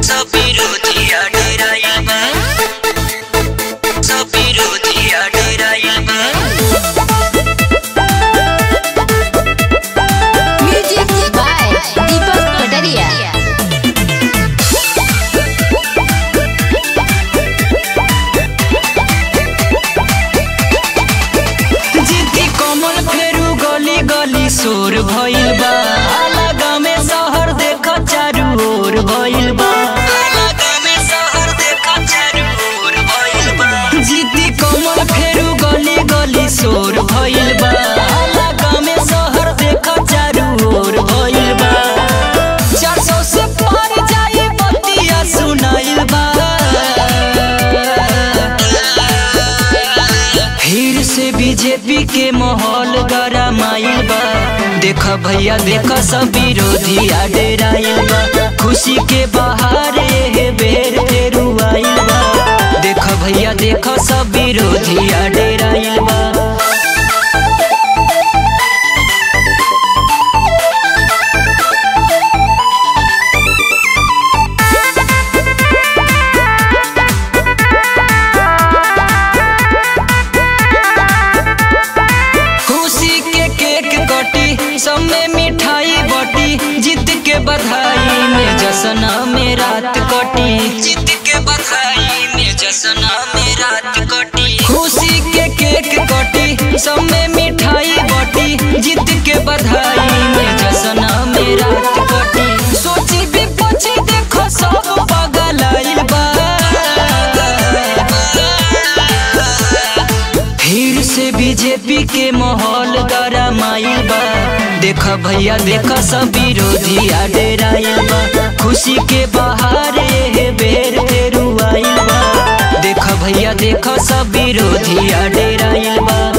सब विरोधिया डेराइल बा, सब विरोधिया डेराइल बा। म्यूजिक बाय दीपक कटरिया। जिद्दी कमल फेरू गली गली शोर भइल बा, अलगा में शहर देख चारू ओर भइल बा, अलगा में शहर देख चारू ओर भइल बा। जिद्दी कमल फेरू गली गली शोर भइल बा, अलगा में शहर देख चारू ओर भइल बा। 400 से पार जाई बतिया सुनाइल बा, फिर से बीजेपी के माहौल गरमाइल बा। देख भैया देख सब विरोधिया डेराइल बा, खुशी के बहार ये बेर फेरू आइल बा। देख भैया देख सब विरोधिया डेराइल बा। खुशी के केक कटी, सब में मिठाई बटी, जीत के बधाई में जश्न में रात कटी, जीत के बधाई में जश्न में रात कटी। खुशी के केक कटी, सब में मिठाई बटी, जीत के बधाई में जश्न में रात कटी। सोची विपक्षी देखो सब पागल आइल बा, फिर से बीजेपी के माहौल गरमाइल बा। देख भैया देख सब विरोधिया डेराइल बा, खुशी के बहार ये बेर फेरू आइल बा। देख भैया देख सब विरोधिया डेराइल बा।